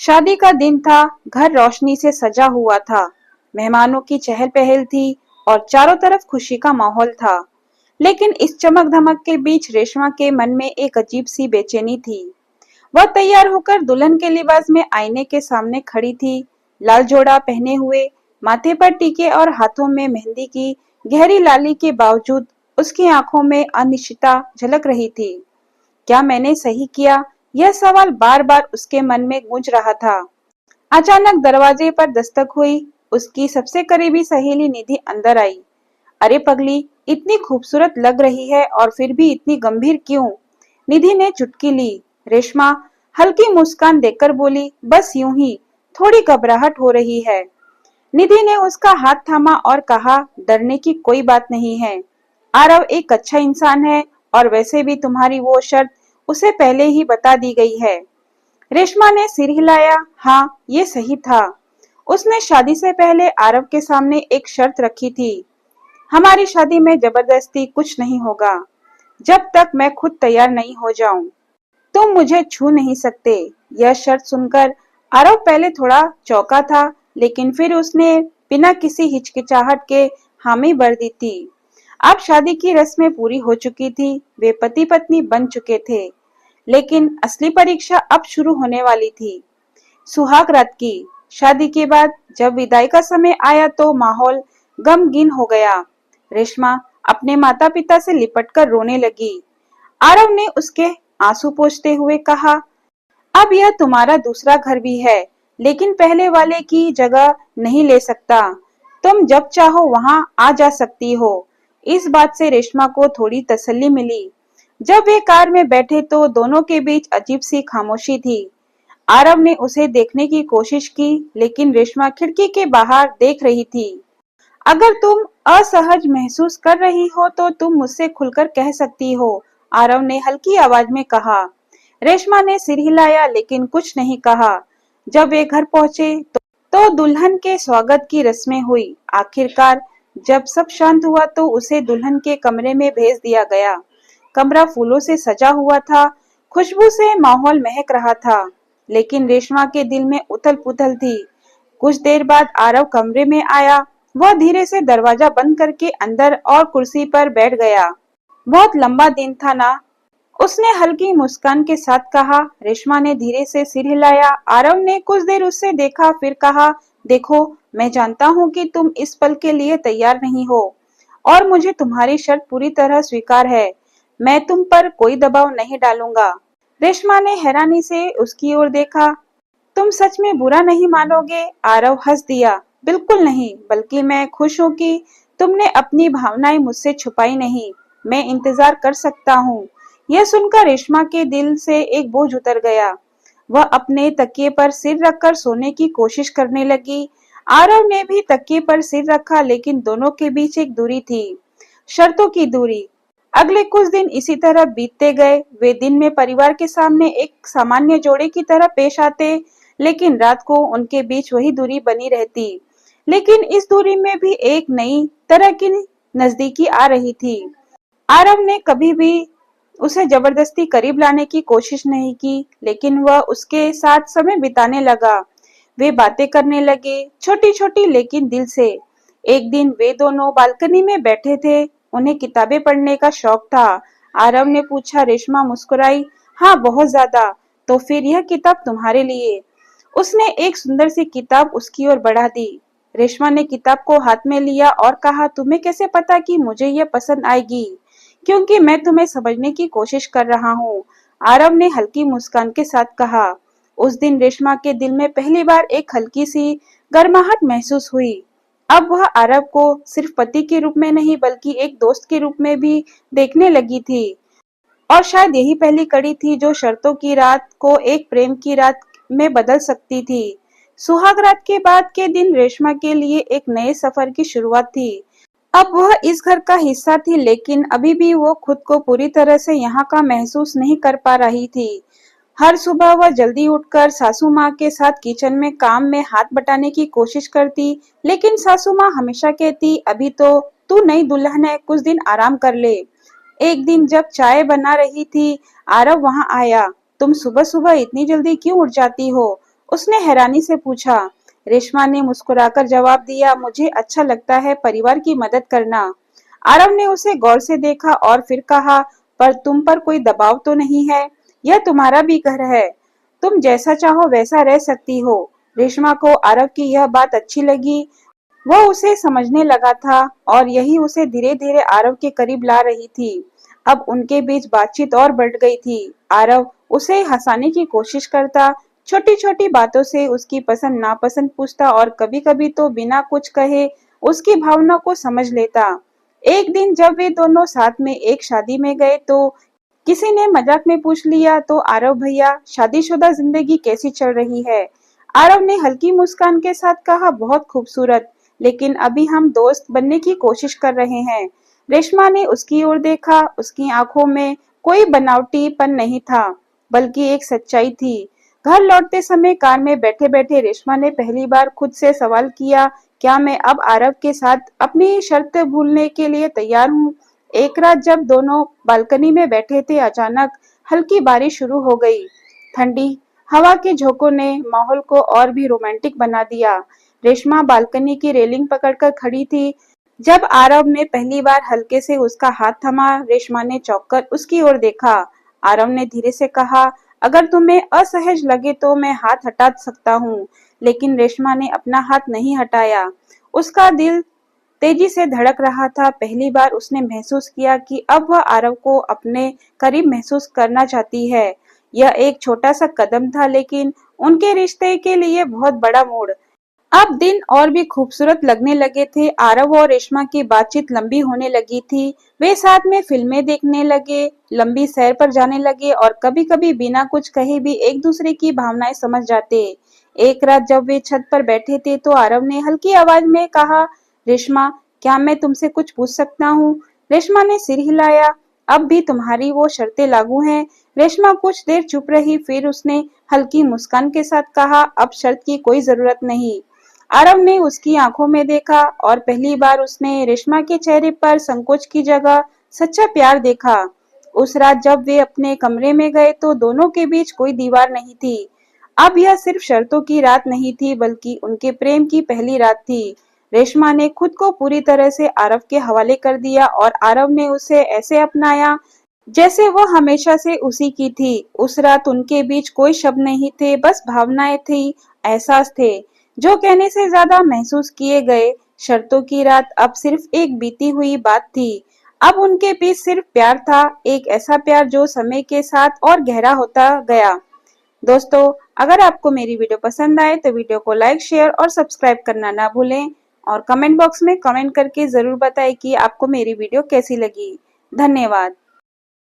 शादी का दिन था। घर रोशनी से सजा हुआ था। मेहमानों की चहल पहल थी और चारों तरफ खुशी का माहौल था। लेकिन इस चमक धमक के बीच रेशमा के मन में एक अजीब सी बेचैनी थी। वह तैयार होकर दुल्हन के लिबास में आईने के सामने खड़ी थी। लाल जोड़ा पहने हुए, माथे पर टीके और हाथों में मेहंदी की गहरी लाली के बावजूद उसकी आंखों में अनिश्चितता झलक रही थी। क्या मैंने सही किया? यह सवाल बार बार उसके मन में गूंज रहा था। अचानक दरवाजे पर दस्तक हुई। उसकी सबसे करीबी सहेली निधि अंदर आई। अरे पगली, इतनी खूबसूरत लग रही है और फिर भी इतनी गंभीर क्यों? निधि ने चुटकी ली। रेशमा हल्की मुस्कान देकर बोली, बस यूं ही, थोड़ी घबराहट हो रही है। निधि ने उसका हाथ थामा और कहा, डरने की कोई बात नहीं है। आरव एक अच्छा इंसान है और वैसे भी तुम्हारी वो शर्त उसे पहले ही बता दी गई है। रेशमा ने सिर हिलाया। हाँ, ये सही था। उसने शादी से पहले आरव के सामने एक शर्त रखी थी। हमारी शादी में जबरदस्ती कुछ नहीं होगा। जब तक मैं खुद तैयार नहीं हो जाऊं, तुम मुझे छू नहीं सकते। यह शर्त सुनकर आरव पहले थोड़ा चौंका था, लेकिन फिर उसने बिना किसी हिचकिचाहट के हामी भर दी थी। अब शादी की रस्में पूरी हो चुकी थी। वे पति पत्नी बन चुके थे। लेकिन असली परीक्षा अब शुरू होने वाली थी। सुहाग रात की। शादी के बाद जब विदाई का समय आया तो माहौल गमगीन हो गया। रेशमा अपने माता पिता से लिपटकर रोने लगी। आरव ने उसके आंसू पोंछते हुए कहा, अब यह तुम्हारा दूसरा घर भी है, लेकिन पहले वाले की जगह नहीं ले सकता। तुम जब चाहो वहां आ जा सकती हो। इस बात से रेशमा को थोड़ी तसल्ली मिली। जब वे कार में बैठे तो दोनों के बीच अजीब सी खामोशी थी। आरव ने उसे देखने की कोशिश की, लेकिन रेशमा खिड़की के बाहर देख रही थी। अगर तुम असहज महसूस कर रही हो तो तुम मुझसे खुलकर कह सकती हो, आरव ने हल्की आवाज में कहा। रेशमा ने सिर हिलाया, लेकिन कुछ नहीं कहा। जब वे घर पहुंचे तो दुल्हन के स्वागत की रस्में हुई। आखिरकार जब सब शांत हुआ तो उसे दुल्हन के कमरे में भेज दिया गया। कमरा फूलों से सजा हुआ था। खुशबू से माहौल महक रहा था, लेकिन रेशमा के दिल में उथल पुथल थी। कुछ देर बाद आरव कमरे में आया। वह धीरे से दरवाजा बंद करके अंदर और कुर्सी पर बैठ गया। बहुत लंबा दिन था ना? उसने हल्की मुस्कान के साथ कहा। रेशमा ने धीरे से सिर हिलाया। आरव ने कुछ देर उससे देखा, फिर कहा, देखो, मैं जानता हूँ कि तुम इस पल के लिए तैयार नहीं हो और मुझे तुम्हारी शर्त पूरी तरह स्वीकार है। मैं तुम पर कोई दबाव नहीं डालूंगा। रेशमा ने हैरानी से उसकी ओर देखा। तुम सच में बुरा नहीं मानोगे? आरव हंस दिया। बिल्कुल नहीं, बल्कि मैं खुश हूँ कि तुमने अपनी भावनाएं मुझसे छुपाई नहीं। मैं इंतजार कर सकता हूँ। यह सुनकर रेशमा के दिल से एक बोझ उतर गया। वह अपने तकिए पर सिर रखकर सोने की कोशिश करने लगी। आरव ने भी तकिए पर सिर रखा, लेकिन दोनों के बीच एक दूरी थी, शर्तों की दूरी। अगले कुछ दिन इसी तरह बीतते गए। वे दिन में परिवार के सामने एक सामान्य जोड़े की तरह पेश आते, लेकिन रात को उनके बीच वही दूरी बनी रहती। लेकिन इस दूरी में भी एक नई तरह की नजदीकी आ रही थी। आरव ने कभी भी उसे जबरदस्ती करीब लाने की कोशिश नहीं की, लेकिन वह उसके साथ समय बिताने लगा। वे बातें करने लगे, छोटी छोटी लेकिन दिल से। एक दिन वे दोनों बालकनी में बैठे थे। उन्हें किताबें पढ़ने का शौक था। आरव ने पूछा। रेशमा मुस्कुराई। हाँ, बहुत ज्यादा। तो फिर यह किताब तुम्हारे लिए। उसने एक सुंदर सी किताब उसकी ओर बढ़ा दी। रेशमा ने किताब को हाथ में लिया और कहा, तुम्हें कैसे पता कि मुझे यह पसंद आएगी? क्योंकि मैं तुम्हें समझने की कोशिश कर रहा हूँ, आरव ने हल्की मुस्कान के साथ कहा। उस दिन रेशमा के दिल में पहली बार एक हल्की सी गर्माहट महसूस हुई। अब वह आरव को सिर्फ पति के रूप में नहीं, बल्कि एक दोस्त के रूप में भी देखने लगी थी। और शायद यही पहली कड़ी थी जो शर्तों की रात को एक प्रेम की रात में बदल सकती थी। सुहाग रात के बाद के दिन रेशमा के लिए एक नए सफर की शुरुआत थी। अब वह इस घर का हिस्सा थी, लेकिन अभी भी वो खुद को पूरी तरह से यहाँ का महसूस नहीं कर पा रही थी। हर सुबह वह जल्दी उठकर सासू माँ के साथ किचन में काम में हाथ बटाने की कोशिश करती, लेकिन सासू माँ हमेशा कहती, अभी तो तू नई दुल्हन है, कुछ दिन आराम कर ले। एक दिन जब चाय बना रही थी, आरव वहां आया। तुम सुबह सुबह इतनी जल्दी क्यों उठ जाती हो? उसने हैरानी से पूछा। रेशमा ने मुस्कुराकर जवाब दिया, मुझे अच्छा लगता है परिवार की मदद करना। आरव ने उसे गौर से देखा और फिर कहा, पर तुम पर कोई दबाव तो नहीं है? यह तुम्हारा भी घर है, तुम जैसा चाहो वैसा रह सकती हो। रेशमा को आरव की यह बात अच्छी लगी। वो उसे समझने लगा था और यही उसे धीरे धीरे आरव के करीब ला रही थी। अब उनके बीच बातचीत और बढ़ गई थी। आरव उसे हंसाने की कोशिश करता, छोटी छोटी बातों से उसकी पसंद नापसंद पूछता और कभी कभी तो बिना कुछ कहे उसकी भावना को समझ लेता। एक दिन जब वे दोनों साथ में एक शादी में गए तो किसी ने मजाक में पूछ लिया, तो आरव भैया, शादीशुदा जिंदगी कैसी चल रही है? आरव ने हल्की मुस्कान के साथ कहा, बहुत खूबसूरत, लेकिन अभी हम दोस्त बनने की कोशिश कर रहे हैं। रेशमा ने उसकी ओर देखा। उसकी आंखों में कोई बनावटीपन नहीं था, बल्कि एक सच्चाई थी। घर लौटते समय कार में बैठे बैठे रेशमा ने पहली बार खुद से सवाल किया, क्या मैं अब आरव के साथ अपनी शर्त भूलने के लिए तैयार हूँ? एक रात जब दोनों बालकनी में बैठे थे, अचानक हल्की बारिश शुरू हो गई। ठंडी हवा के झोंकों ने माहौल को और भी रोमांटिक बना दिया। रेशमा बालकनी की रेलिंग पकड़कर खड़ी थी। जब आरव ने पहली बार हल्के से उसका हाथ थमा, रेशमा ने चौंककर उसकी ओर देखा। आरव ने धीरे से कहा, अगर तुम्हें असहज लगे तो मैं हाथ हटा सकता हूँ। लेकिन रेशमा ने अपना हाथ नहीं हटाया। उसका दिल तेजी से धड़क रहा था। पहली बार उसने महसूस किया कि अब वह आरव को अपने करीब महसूस करना चाहती है। यह एक छोटा सा कदम था, लेकिन उनके रिश्ते के लिए बहुत बड़ा मोड़। अब दिन और भी खूबसूरत लगने लगे थे। आरव और रेशमा की बातचीत लंबी होने लगी थी। वे साथ में फिल्में देखने लगे, लंबी सैर पर जाने लगे और कभी-कभी बिना कुछ कहे भी एक दूसरे की भावनाएं समझ जाते। एक रात जब वे छत पर बैठे थे तो आरव ने हल्की आवाज में कहा, रेशमा, क्या मैं तुमसे कुछ पूछ सकता हूँ? रेशमा ने सिर हिलाया। अब भी तुम्हारी वो शर्तें लागू हैं? रेशमा कुछ देर चुप रही, फिर उसने हल्की मुस्कान के साथ कहा, अब शर्त की कोई जरूरत नहीं। आरव ने उसकी आंखों में देखा और पहली बार उसने रेशमा के चेहरे पर संकोच की जगह सच्चा प्यार देखा। उस रात जब वे अपने कमरे में गए तो दोनों के बीच कोई दीवार नहीं थी। अब यह सिर्फ शर्तों की रात नहीं थी, बल्कि उनके प्रेम की पहली रात थी। रेशमा ने खुद को पूरी तरह से आरव के हवाले कर दिया और आरव ने उसे ऐसे अपनाया जैसे वो हमेशा से उसी की थी। उस रात उनके बीच कोई शब्द नहीं थे, बस भावनाएं थी, एहसास थे, जो कहने से ज्यादा महसूस किए गए। शर्तों की रात अब सिर्फ एक बीती हुई बात थी। अब उनके बीच सिर्फ प्यार था, एक ऐसा प्यार जो समय के साथ और गहरा होता गया। दोस्तों, अगर आपको मेरी वीडियो पसंद आए तो वीडियो को लाइक, शेयर और सब्सक्राइब करना ना भूलें और कमेंट बॉक्स में कमेंट करके जरूर बताएं कि आपको मेरी वीडियो कैसी लगी। धन्यवाद।